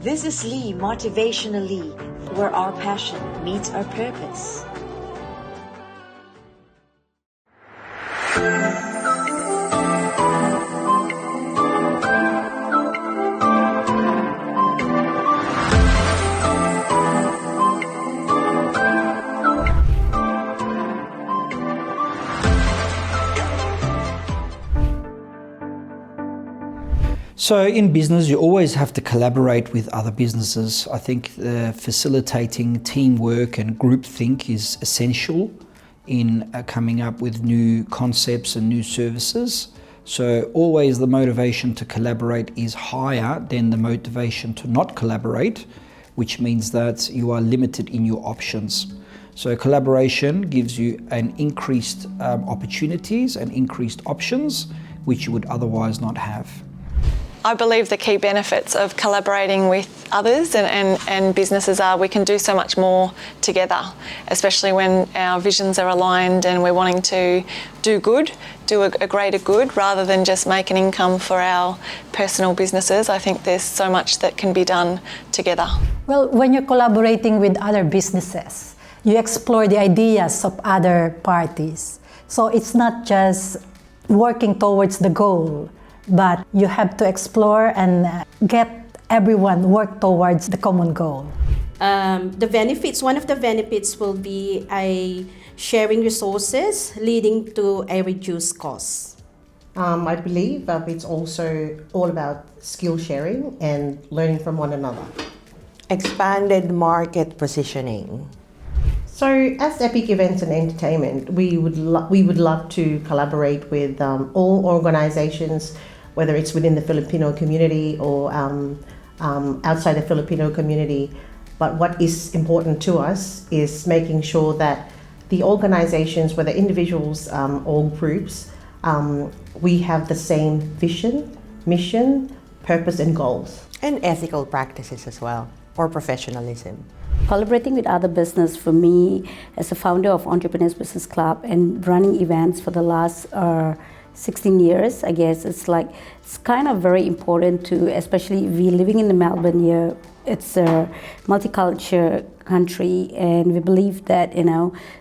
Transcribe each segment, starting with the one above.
This is Lee, Motivationalee, where our passion meets our purpose. So in business, you always have to collaborate with other businesses. I think facilitating teamwork and groupthink is essential in coming up with new concepts and new services. So always the motivation to collaborate is higher than the motivation to not collaborate, which means that you are limited in your options. So collaboration gives you an increased opportunities and increased options, which you would otherwise not have. I believe the key benefits of collaborating with others and businesses are we can do so much more together, especially when our visions are aligned and we're wanting to do good, do a greater good rather than just make an income for our personal businesses. I think there's so much that can be done together. Well, when you're collaborating with other businesses, you explore the ideas of other parties. So it's not just working towards the goal, but you have to explore and get everyone work towards the common goal. The benefits, one of the benefits will be sharing resources leading to a reduced cost. I believe it's also all about skill sharing and learning from one another. Expanded market positioning. So as Epic Events and Entertainment, we would love to collaborate with all organizations, whether it's within the Filipino community or outside the Filipino community. But what is important to us is making sure that the organizations, whether individuals or groups, we have the same vision, mission, purpose and goals. And ethical practices as well, or professionalism. Collaborating with other business for me as a founder of Entrepreneurs Business Club and running events for the last 16 years, I guess it's kind of very important to, especially we living in the Melbourne here, it's a multicultural country and we believe that,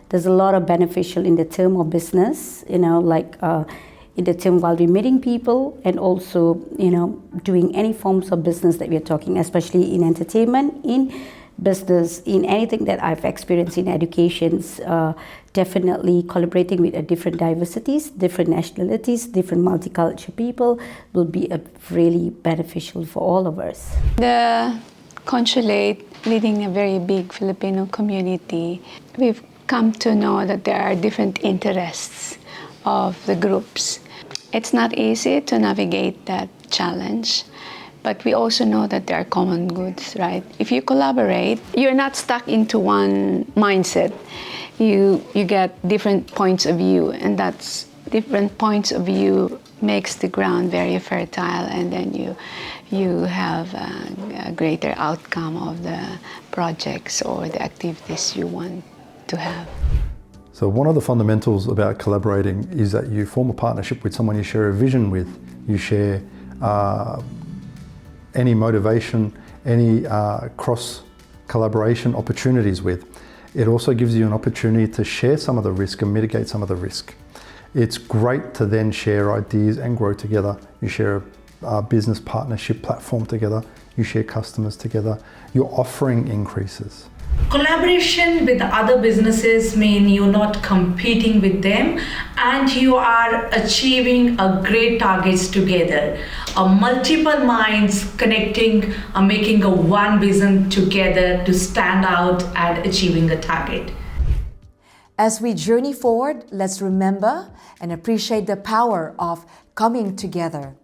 there's a lot of beneficial in the term of business, in the term while we're meeting people and also, doing any forms of business that we're talking, especially in entertainment, in business, in anything that I've experienced in educations, definitely collaborating with different diversities, different nationalities, different multicultural people will be really beneficial for all of us. The consulate, leading a very big Filipino community, we've come to know that there are different interests of the groups. It's not easy to navigate that challenge. But we also know that there are common goods, right? If you collaborate, you're not stuck into one mindset. You get different points of view, and that's different points of view makes the ground very fertile, and then you have a greater outcome of the projects or the activities you want to have. So one of the fundamentals about collaborating is that you form a partnership with someone you share a vision with, you share any motivation, any cross-collaboration opportunities with. It also gives you an opportunity to share some of the risk and mitigate some of the risk. It's great to then share ideas and grow together. You share a business partnership platform together, you share customers together, your offering increases. Collaboration with other businesses mean you're not competing with them and you are achieving a great targets together. Multiple minds connecting, making a one vision together to stand out and achieving a target. As we journey forward, let's remember and appreciate the power of coming together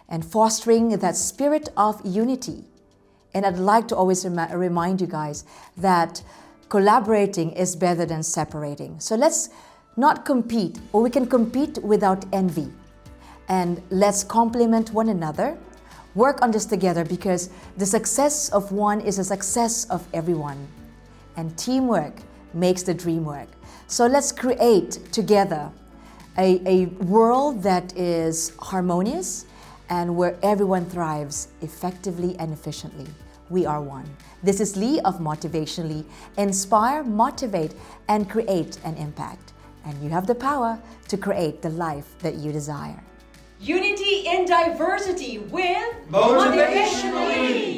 and fostering that spirit of unity. And I'd like to always remind you guys that collaborating is better than separating. So let's not compete, or we can compete without envy. And let's complement one another, work on this together, because the success of one is the success of everyone. And teamwork makes the dream work. So let's create together a world that is harmonious and where everyone thrives effectively and efficiently. we are one. This is Lee of Motivationalee. Inspire, motivate, and create an impact. And you have the power to create the life that you desire. Unity in diversity with Motivationalee.